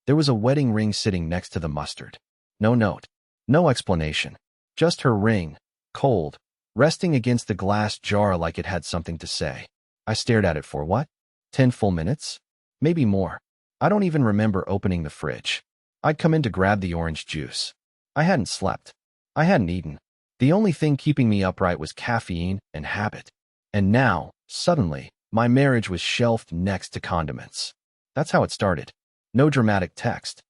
There was a wedding ring sitting next to the mustard. No note. No explanation. Just her ring, cold, resting against the glass jar like it had something to say. I stared at it for what? 10 full minutes? Maybe more. I don't even remember opening the fridge. I'd come in to grab the orange juice. I hadn't slept. I hadn't eaten. The only thing keeping me upright was caffeine and habit. And now, suddenly, my marriage was shelved next to condiments. That's how it started. No dramatic text.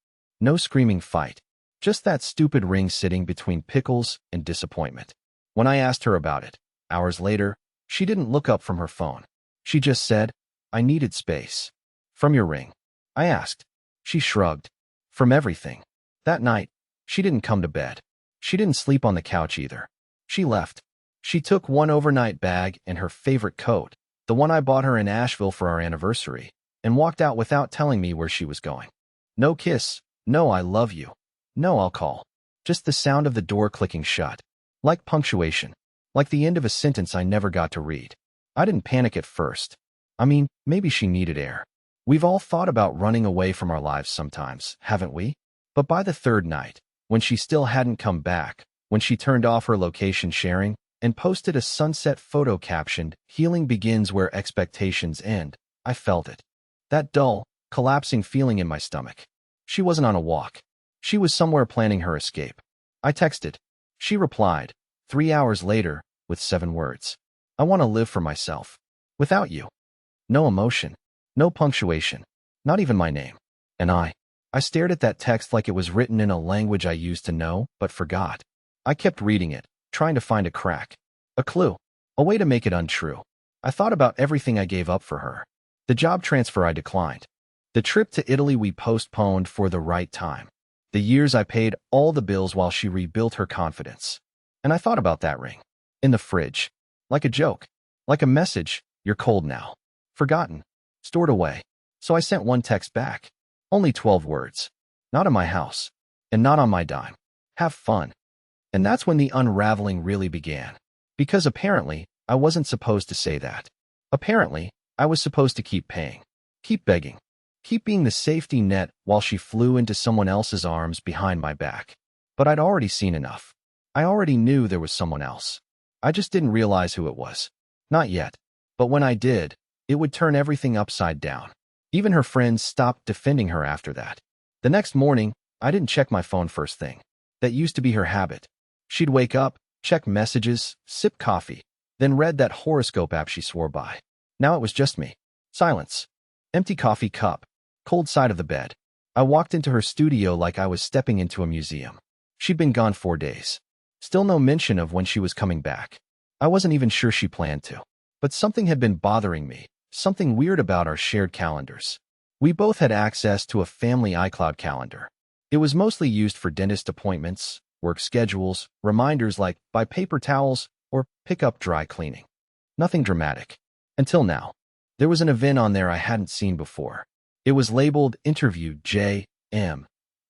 No screaming fight. Just that stupid ring sitting between pickles and disappointment. When I asked her about it, hours later, she didn't look up from her phone. She just said, "I needed space." "From your ring?" I asked. She shrugged. "From everything." That night, she didn't come to bed. She didn't sleep on the couch either. She left. She took one overnight bag and her favorite coat, the one I bought her in Asheville for our anniversary, and walked out without telling me where she was going. No kiss, no "I love you," no "I'll call." Just the sound of the door clicking shut. Like punctuation. Like the end of a sentence I never got to read. I didn't panic at first. I mean, maybe she needed air. We've all thought about running away from our lives sometimes, haven't we? But by the third night, when she still hadn't come back, when she turned off her location sharing and posted a sunset photo captioned, "Healing begins where expectations end," I felt it. That dull, collapsing feeling in my stomach. She wasn't on a walk. She was somewhere planning her escape. I texted. She replied, 3 hours later, with 7 words. "I want to live for myself. Without you." No emotion. No punctuation. Not even my name. And I stared at that text like it was written in a language I used to know, but forgot. I kept reading it, trying to find a crack. A clue. A way to make it untrue. I thought about everything I gave up for her. The job transfer I declined. The trip to Italy we postponed for the right time. The years I paid all the bills while she rebuilt her confidence. And I thought about that ring. In the fridge. Like a joke. Like a message, "You're cold now." Forgotten. Stored away. So I sent one text back. Only 12 words. "Not in my house. And not on my dime. Have fun." And that's when the unraveling really began. Because apparently, I wasn't supposed to say that. Apparently, I was supposed to keep paying. Keep begging. Keep being the safety net while she flew into someone else's arms behind my back. But I'd already seen enough. I already knew there was someone else. I just didn't realize who it was. Not yet. But when I did, it would turn everything upside down. Even her friends stopped defending her after that. The next morning, I didn't check my phone first thing. That used to be her habit. She'd wake up, check messages, sip coffee, then read that horoscope app she swore by. Now it was just me. Silence. Empty coffee cup. Cold side of the bed. I walked into her studio like I was stepping into a museum. She'd been gone 4 days. Still no mention of when she was coming back. I wasn't even sure she planned to. But something had been bothering me. Something weird about our shared calendars. We both had access to a family iCloud calendar. It was mostly used for dentist appointments, work schedules, reminders like buy paper towels or pick up dry cleaning. Nothing dramatic. Until now. There was an event on there I hadn't seen before. It was labeled Interview J.M.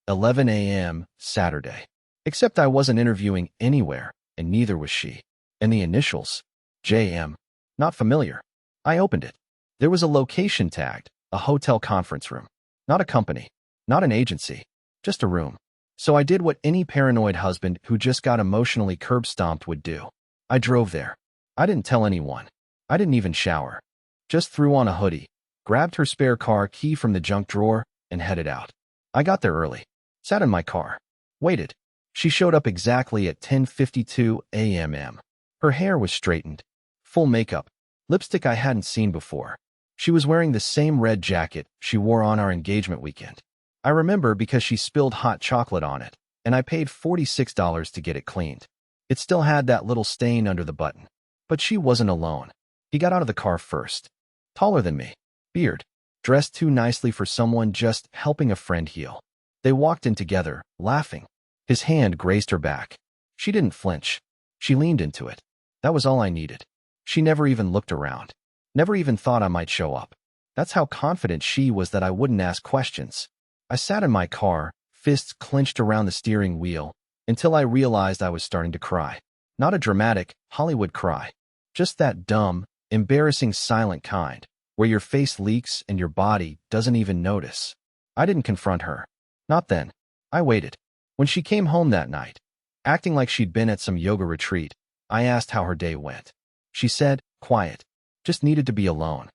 11 a.m. Saturday. Except I wasn't interviewing anywhere, and neither was she. And the initials, J.M. Not familiar. I opened it. There was a location tagged, a hotel conference room. Not a company. Not an agency. Just a room. So I did what any paranoid husband who just got emotionally curb-stomped would do. I drove there. I didn't tell anyone. I didn't even shower. Just threw on a hoodie, grabbed her spare car key from the junk drawer, and headed out. I got there early. Sat in my car. Waited. She showed up exactly at 10:52 a.m. Her hair was straightened. Full makeup. Lipstick I hadn't seen before. She was wearing the same red jacket she wore on our engagement weekend. I remember because she spilled hot chocolate on it, and I paid $46 to get it cleaned. It still had that little stain under the button. But she wasn't alone. He got out of the car first. Taller than me. Beard. Dressed too nicely for someone just helping a friend heal. They walked in together, laughing. His hand grazed her back. She didn't flinch. She leaned into it. That was all I needed. She never even looked around. Never even thought I might show up. That's how confident she was that I wouldn't ask questions. I sat in my car, fists clenched around the steering wheel, until I realized I was starting to cry. Not a dramatic, Hollywood cry. Just that dumb, embarrassing silent kind, where your face leaks and your body doesn't even notice. I didn't confront her. Not then. I waited. When she came home that night, acting like she'd been at some yoga retreat, I asked how her day went. She said, quiet. Just needed to be alone.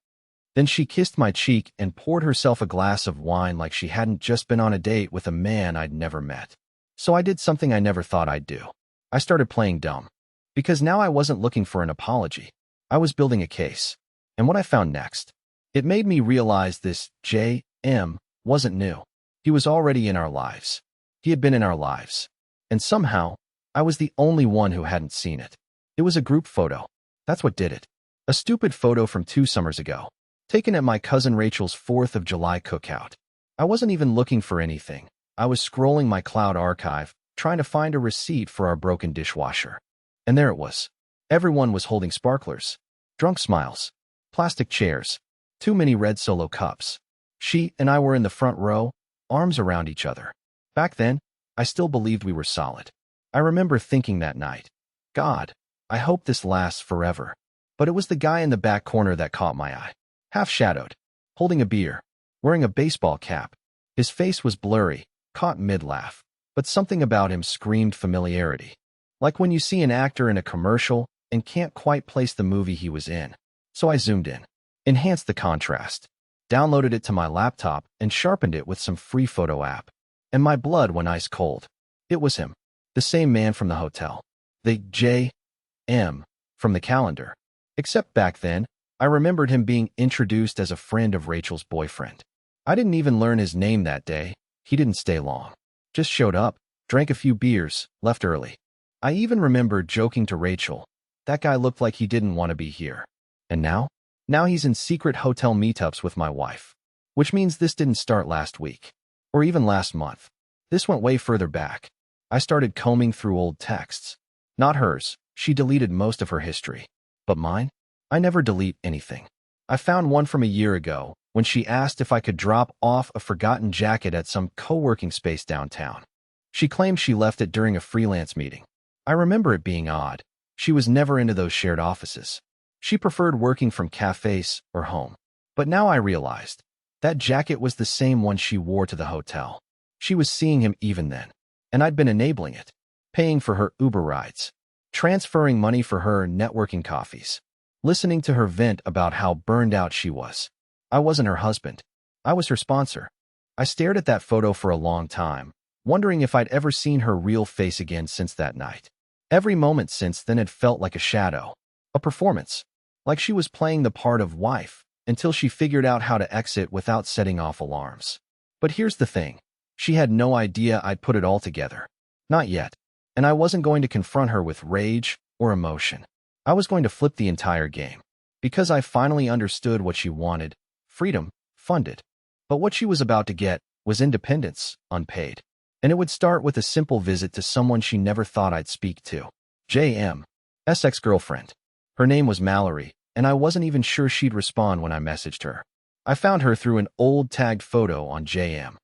Then she kissed my cheek and poured herself a glass of wine like she hadn't just been on a date with a man I'd never met. So I did something I never thought I'd do. I started playing dumb. Because now I wasn't looking for an apology. I was building a case. And what I found next, it made me realize this J.M. wasn't new. He was already in our lives. He had been in our lives. And somehow, I was the only one who hadn't seen it. It was a group photo. That's what did it. A stupid photo from 2 summers ago, taken at my cousin Rachel's 4th of July cookout. I wasn't even looking for anything. I was scrolling my cloud archive, trying to find a receipt for our broken dishwasher. And there it was. Everyone was holding sparklers, drunk smiles, plastic chairs, too many red Solo cups. She and I were in the front row, arms around each other. Back then, I still believed we were solid. I remember thinking that night, God, I hope this lasts forever. But it was the guy in the back corner that caught my eye. Half-shadowed, holding a beer, wearing a baseball cap. His face was blurry, caught mid-laugh, but something about him screamed familiarity. Like when you see an actor in a commercial and can't quite place the movie he was in. So I zoomed in, enhanced the contrast, downloaded it to my laptop, and sharpened it with some free photo app. And my blood went ice cold. It was him, the same man from the hotel, the J.M. from the calendar. Except back then, I remembered him being introduced as a friend of Rachel's boyfriend. I didn't even learn his name that day. He didn't stay long. Just showed up, drank a few beers, left early. I even remember joking to Rachel, that guy looked like he didn't want to be here. And now? Now he's in secret hotel meetups with my wife. Which means this didn't start last week. Or even last month. This went way further back. I started combing through old texts. Not hers. She deleted most of her history. But mine? I never delete anything. I found one from a year ago, when she asked if I could drop off a forgotten jacket at some co-working space downtown. She claimed she left it during a freelance meeting. I remember it being odd. She was never into those shared offices. She preferred working from cafes or home. But now I realized, that jacket was the same one she wore to the hotel. She was seeing him even then. And I'd been enabling it. Paying for her Uber rides. Transferring money for her networking coffees. Listening to her vent about how burned out she was. I wasn't her husband. I was her sponsor. I stared at that photo for a long time, wondering if I'd ever seen her real face again since that night. Every moment since then had felt like a shadow. A performance. Like she was playing the part of wife, until she figured out how to exit without setting off alarms. But here's the thing. She had no idea I'd put it all together. Not yet. And I wasn't going to confront her with rage or emotion. I was going to flip the entire game. Because I finally understood what she wanted. Freedom, funded. But what she was about to get was independence, unpaid. And it would start with a simple visit to someone she never thought I'd speak to. J.M.'s ex-girlfriend. Her name was Mallory, and I wasn't even sure she'd respond when I messaged her. I found her through an old tagged photo on J.M.'s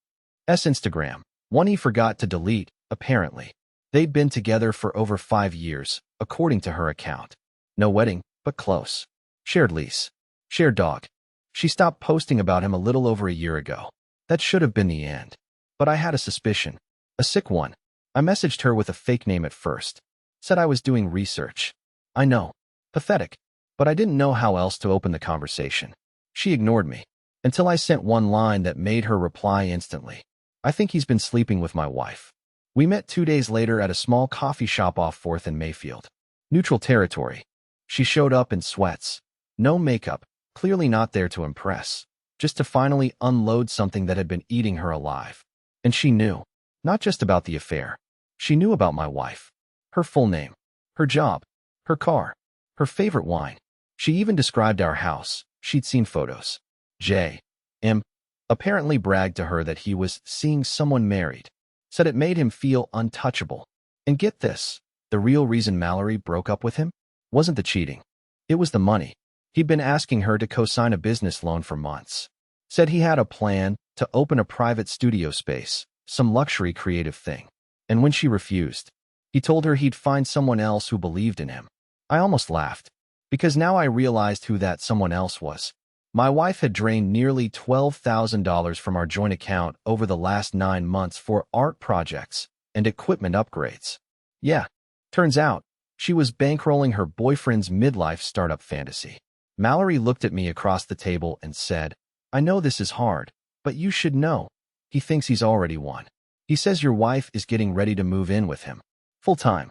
Instagram, one he forgot to delete, apparently. They'd been together for over 5 years, according to her account. No wedding, but close. Shared lease. Shared dog. She stopped posting about him a little over a year ago. That should have been the end. But I had a suspicion. A sick one. I messaged her with a fake name at first. Said I was doing research. I know. Pathetic. But I didn't know how else to open the conversation. She ignored me. Until I sent one line that made her reply instantly. I think he's been sleeping with my wife. We met 2 days later at a small coffee shop off 4th and Mayfield. Neutral territory. She showed up in sweats. No makeup. Clearly not there to impress. Just to finally unload something that had been eating her alive. And she knew. Not just about the affair. She knew about my wife. Her full name. Her job. Her car. Her favorite wine. She even described our house. She'd seen photos. J.M. apparently bragged to her that he was seeing someone married. Said it made him feel untouchable. And get this, the real reason Mallory broke up with him wasn't the cheating. It was the money. He'd been asking her to co-sign a business loan for months. Said he had a plan to open a private studio space, some luxury creative thing. And when she refused, he told her he'd find someone else who believed in him. I almost laughed, because now I realized who that someone else was. My wife had drained nearly $12,000 from our joint account over the last 9 months for art projects and equipment upgrades. Yeah, turns out, she was bankrolling her boyfriend's midlife startup fantasy. Mallory looked at me across the table and said, I know this is hard, but you should know. He thinks he's already won. He says your wife is getting ready to move in with him. Full time.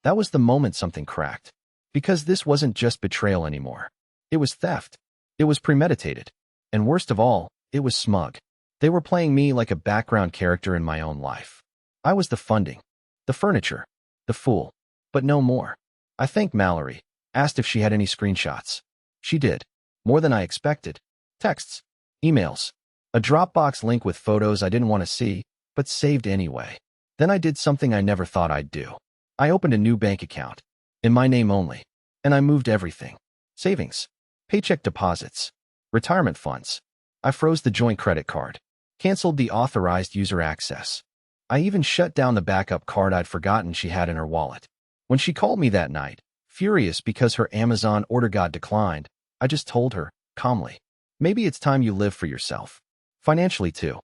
That was the moment something cracked. Because this wasn't just betrayal anymore. It was theft. It was premeditated. And worst of all, it was smug. They were playing me like a background character in my own life. I was the funding, the furniture, the fool, but no more. I thanked Mallory, asked if she had any screenshots. She did. More than I expected. Texts, emails, a Dropbox link with photos I didn't want to see, but saved anyway. Then I did something I never thought I'd do. I opened a new bank account, in my name only, and I moved everything. Savings, paycheck deposits, retirement funds. I froze the joint credit card, canceled the authorized user access. I even shut down the backup card I'd forgotten she had in her wallet. When she called me that night, furious because her Amazon order got declined, I just told her, calmly, maybe it's time you live for yourself. Financially too.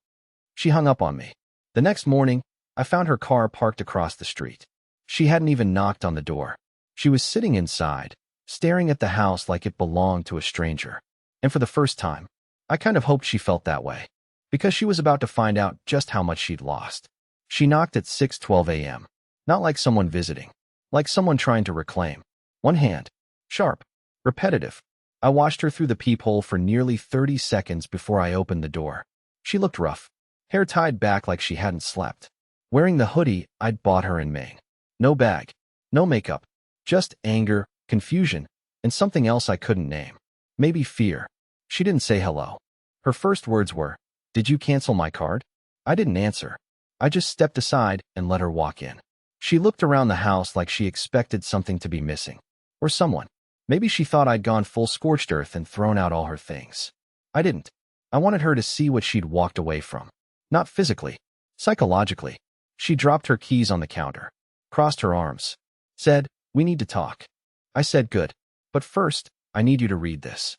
She hung up on me. The next morning, I found her car parked across the street. She hadn't even knocked on the door. She was sitting inside, staring at the house like it belonged to a stranger. And for the first time, I kind of hoped she felt that way, because she was about to find out just how much she'd lost. She knocked at 6:12 a.m., not like someone visiting, like someone trying to reclaim. One hand, sharp, repetitive. I watched her through the peephole for nearly 30 seconds before I opened the door. She looked rough, hair tied back like she hadn't slept, wearing the hoodie I'd bought her in Maine. No bag, no makeup, just anger, confusion, and something else I couldn't name. Maybe fear. She didn't say hello. Her first words were, "Did you cancel my card?" I didn't answer. I just stepped aside and let her walk in. She looked around the house like she expected something to be missing. Or someone. Maybe she thought I'd gone full scorched earth and thrown out all her things. I didn't. I wanted her to see what she'd walked away from. Not physically. Psychologically. She dropped her keys on the counter, crossed her arms, said, "We need to talk." I said, "Good. But first, I need you to read this."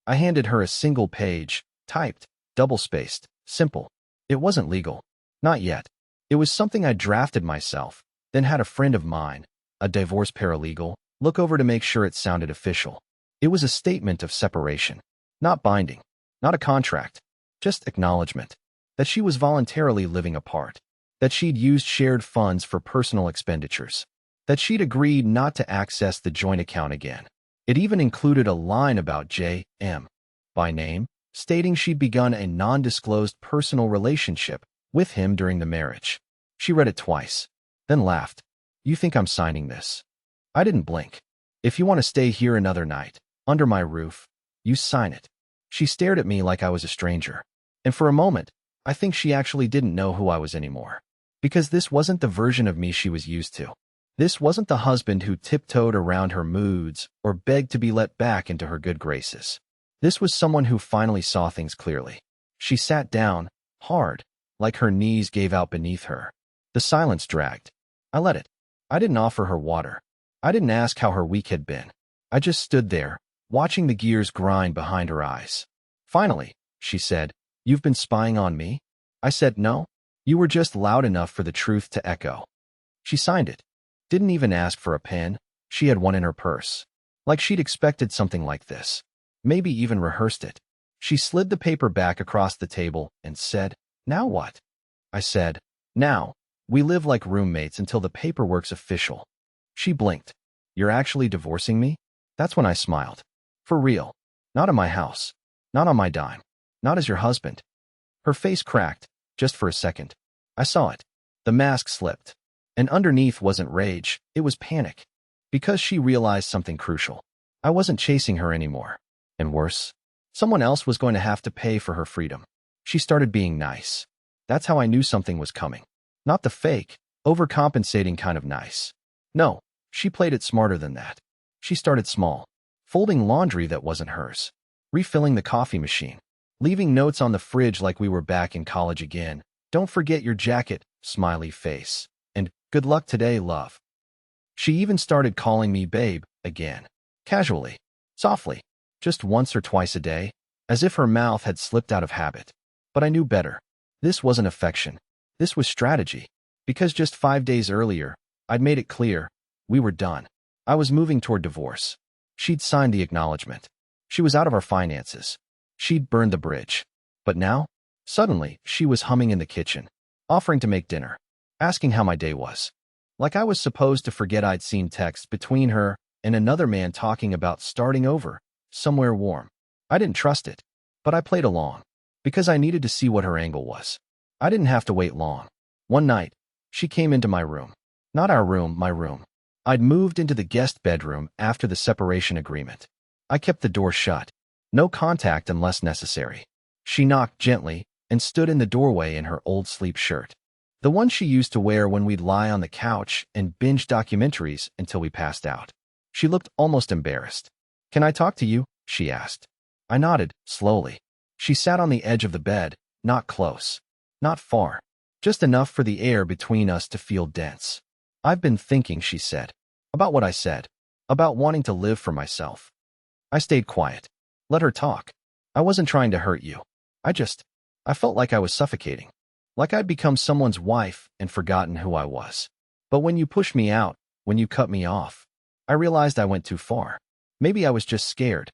I handed her a single page, typed, double-spaced, simple. It wasn't legal. Not yet. It was something I drafted myself, then had a friend of mine, a divorce paralegal, look over to make sure it sounded official. It was a statement of separation. Not binding. Not a contract. Just acknowledgement. That she was voluntarily living apart. That she'd used shared funds for personal expenditures. That she'd agreed not to access the joint account again. It even included a line about J.M. by name, stating she'd begun a non-disclosed personal relationship with him during the marriage. She read it twice, then laughed. "You think I'm signing this?" I didn't blink. "If you want to stay here another night, under my roof, you sign it." She stared at me like I was a stranger. And for a moment, I think she actually didn't know who I was anymore. Because this wasn't the version of me she was used to. This wasn't the husband who tiptoed around her moods or begged to be let back into her good graces. This was someone who finally saw things clearly. She sat down, hard, like her knees gave out beneath her. The silence dragged. I let it. I didn't offer her water. I didn't ask how her week had been. I just stood there, watching the gears grind behind her eyes. Finally, she said, "You've been spying on me?" I said, "No. You were just loud enough for the truth to echo." She signed it. Didn't even ask for a pen. She had one in her purse. Like she'd expected something like this. Maybe even rehearsed it. She slid the paper back across the table and said, "Now what?" I said, "Now, we live like roommates until the paperwork's official." She blinked. "You're actually divorcing me?" That's when I smiled. "For real. Not in my house. Not on my dime. Not as your husband." Her face cracked, just for a second. I saw it. The mask slipped. And underneath wasn't rage, it was panic. Because she realized something crucial. I wasn't chasing her anymore. And worse, someone else was going to have to pay for her freedom. She started being nice. That's how I knew something was coming. Not the fake, overcompensating kind of nice. No, she played it smarter than that. She started small, folding laundry that wasn't hers, refilling the coffee machine, leaving notes on the fridge like we were back in college again. "Don't forget your jacket," smiley face, and "Good luck today, love." She even started calling me babe again, casually, softly, just once or twice a day. as if her mouth had slipped out of habit. But I knew better. This wasn't affection. This was strategy. Because just 5 days earlier, I'd made it clear, we were done. I was moving toward divorce. She'd signed the acknowledgement. She was out of our finances. She'd burned the bridge. But now, suddenly, she was humming in the kitchen, offering to make dinner, asking how my day was. Like I was supposed to forget I'd seen texts between her and another man talking about starting over, somewhere warm. I didn't trust it, but I played along, because I needed to see what her angle was. I didn't have to wait long. One night, she came into my room. Not our room, my room. I'd moved into the guest bedroom after the separation agreement. I kept the door shut. No contact unless necessary. She knocked gently and stood in the doorway in her old sleep shirt. The one she used to wear when we'd lie on the couch and binge documentaries until we passed out. She looked almost embarrassed. "Can I talk to you?" she asked. I nodded, slowly. She sat on the edge of the bed, not close. Not far. Just enough for the air between us to feel dense. "I've been thinking," she said. "About what I said. About wanting to live for myself." I stayed quiet. Let her talk. I wasn't trying to hurt you. I felt like I was suffocating. Like I'd become someone's wife and forgotten who I was. But when you pushed me out, when you cut me off, I realized I went too far. Maybe I was just scared.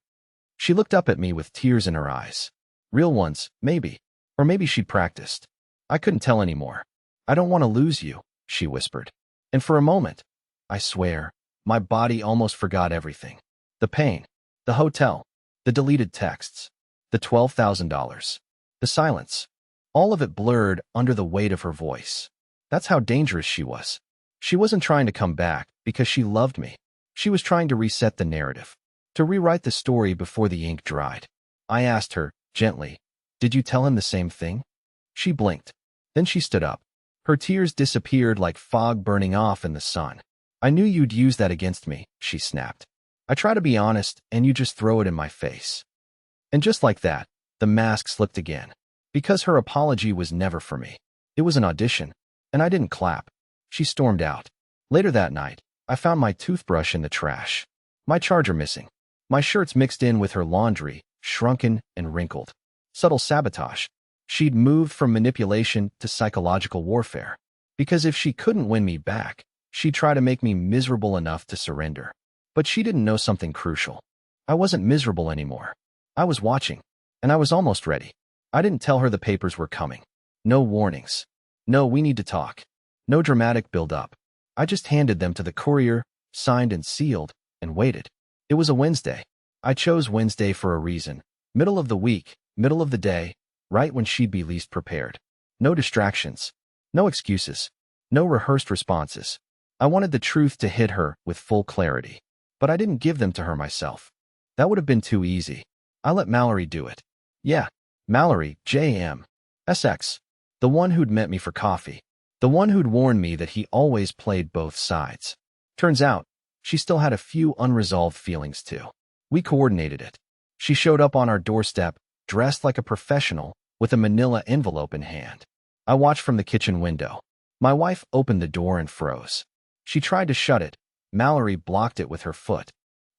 She looked up at me with tears in her eyes. Real ones, maybe. Or maybe she'd practiced. I couldn't tell anymore. "I don't want to lose you," she whispered. And for a moment, I swear, my body almost forgot everything. The pain, the hotel, the deleted texts, the $12,000, the silence. All of it blurred under the weight of her voice. That's how dangerous she was. She wasn't trying to come back because she loved me. She was trying to reset the narrative, to rewrite the story before the ink dried. I asked her, gently, "Did you tell him the same thing?" She blinked. Then she stood up. Her tears disappeared like fog burning off in the sun. "I knew you'd use that against me," she snapped. "I try to be honest, and you just throw it in my face." And just like that, the mask slipped again. Because her apology was never for me. It was an audition, and I didn't clap. She stormed out. Later that night, I found my toothbrush in the trash. My charger missing. My shirts mixed in with her laundry, shrunken and wrinkled. Subtle sabotage. She'd moved from manipulation to psychological warfare. Because if she couldn't win me back, she'd try to make me miserable enough to surrender. But she didn't know something crucial. I wasn't miserable anymore. I was watching, and I was almost ready. I didn't tell her the papers were coming. No warnings. No, we need to talk. No dramatic build-up. I just handed them to the courier, signed and sealed, and waited. It was a Wednesday. I chose Wednesday for a reason. Middle of the week, middle of the day, right when she'd be least prepared. No distractions. No excuses. No rehearsed responses. I wanted the truth to hit her with full clarity. But I didn't give them to her myself. That would have been too easy. I let Mallory do it. Yeah. Mallory, J.M. SX. The one who'd met me for coffee. The one who'd warned me that he always played both sides. Turns out, she still had a few unresolved feelings too. We coordinated it. She showed up on our doorstep, dressed like a professional, with a manila envelope in hand. I watched from the kitchen window. My wife opened the door and froze. She tried to shut it. Mallory blocked it with her foot.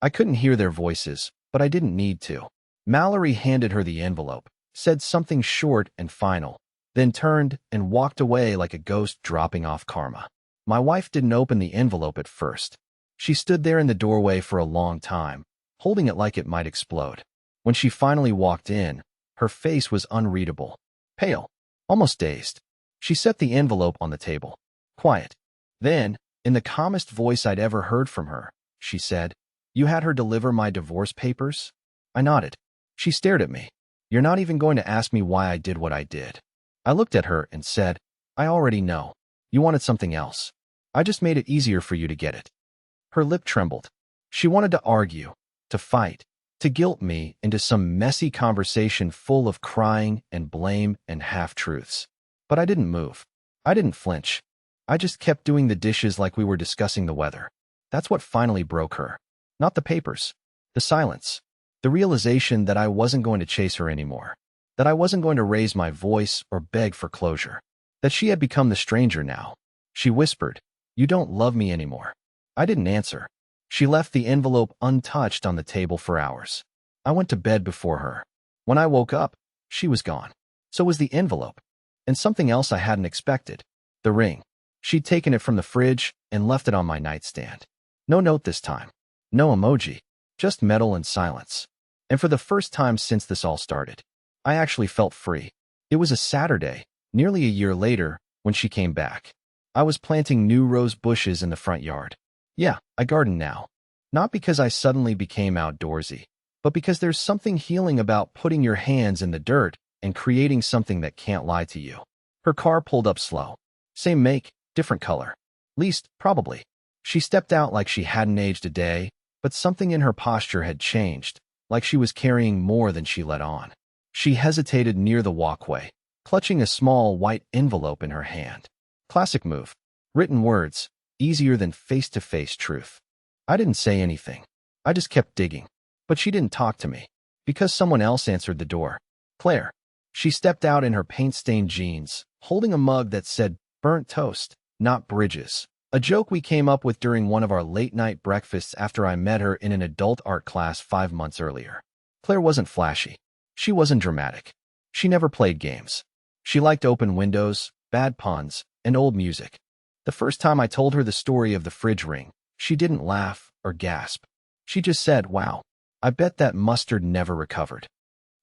I couldn't hear their voices, but I didn't need to. Mallory handed her the envelope, said something short and final, then turned and walked away like a ghost dropping off karma. My wife didn't open the envelope at first. She stood there in the doorway for a long time, holding it like it might explode. When she finally walked in, her face was unreadable, pale, almost dazed. She set the envelope on the table. Quiet. Then, in the calmest voice I'd ever heard from her, she said, "You had her deliver my divorce papers?" I nodded. She stared at me. "You're not even going to ask me why I did what I did." I looked at her and said, "I already know. You wanted something else. I just made it easier for you to get it." Her lip trembled. She wanted to argue, to fight, to guilt me into some messy conversation full of crying and blame and half-truths. But I didn't move. I didn't flinch. I just kept doing the dishes like we were discussing the weather. That's what finally broke her. Not the papers. The silence. The realization that I wasn't going to chase her anymore. That I wasn't going to raise my voice or beg for closure. That she had become the stranger now. She whispered, "You don't love me anymore." I didn't answer. She left the envelope untouched on the table for hours. I went to bed before her. When I woke up, she was gone. So was the envelope. And something else I hadn't expected. The ring. She'd taken it from the fridge and left it on my nightstand. No note this time. No emoji. Just metal and silence. And for the first time since this all started, I actually felt free. It was a Saturday, nearly a year later, when she came back. I was planting new rose bushes in the front yard. Yeah, I garden now. Not because I suddenly became outdoorsy, but because there's something healing about putting your hands in the dirt and creating something that can't lie to you. Her car pulled up slow. Same make, different color. Least, probably. She stepped out like she hadn't aged a day, but something in her posture had changed, like she was carrying more than she let on. She hesitated near the walkway, clutching a small white envelope in her hand. Classic move. Written words, easier than face-to-face truth. I didn't say anything. I just kept digging. But she didn't talk to me, because someone else answered the door. Claire. She stepped out in her paint-stained jeans, holding a mug that said burnt toast, not bridges. A joke we came up with during one of our late-night breakfasts after I met her in an adult art class 5 months earlier. Claire wasn't flashy. She wasn't dramatic. She never played games. She liked open windows, bad puns, and old music. The first time I told her the story of the fridge ring, she didn't laugh or gasp. She just said, "Wow, I bet that mustard never recovered."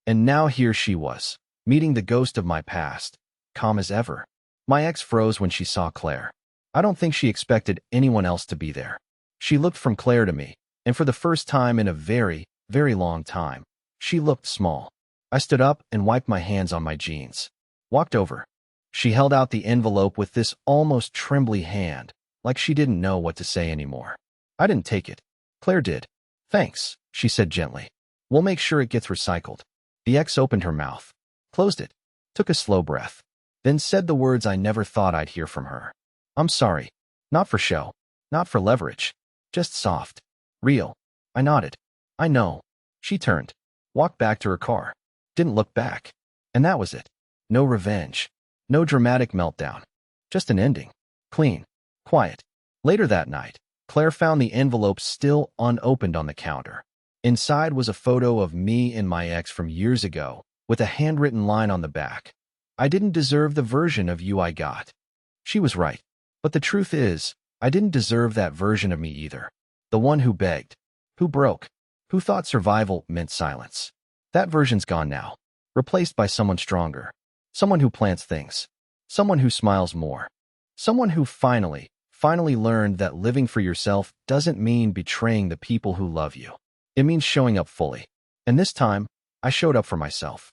And now here she was, meeting the ghost of my past, calm as ever. My ex froze when she saw Claire. I don't think she expected anyone else to be there. She looked from Claire to me, and for the first time in a very, very long time, she looked small. I stood up and wiped my hands on my jeans. Walked over. She held out the envelope with this almost trembly hand, like she didn't know what to say anymore. I didn't take it. Claire did. "Thanks," she said gently. "We'll make sure it gets recycled." The ex opened her mouth, closed it, took a slow breath, then said the words I never thought I'd hear from her. "I'm sorry. Not for show. Not for leverage. Just soft. Real." I nodded. "I know." She turned, walked back to her car, didn't look back. And that was it. No revenge. No dramatic meltdown. Just an ending. Clean. Quiet. Later that night, Claire found the envelope still unopened on the counter. Inside was a photo of me and my ex from years ago, with a handwritten line on the back. "I didn't deserve the version of you I got." She was right. But the truth is, I didn't deserve that version of me either. The one who begged, who broke, who thought survival meant silence. That version's gone now, replaced by someone stronger. Someone who plants things. Someone who smiles more. Someone who finally learned that living for yourself doesn't mean betraying the people who love you. It means showing up fully. And this time, I showed up for myself.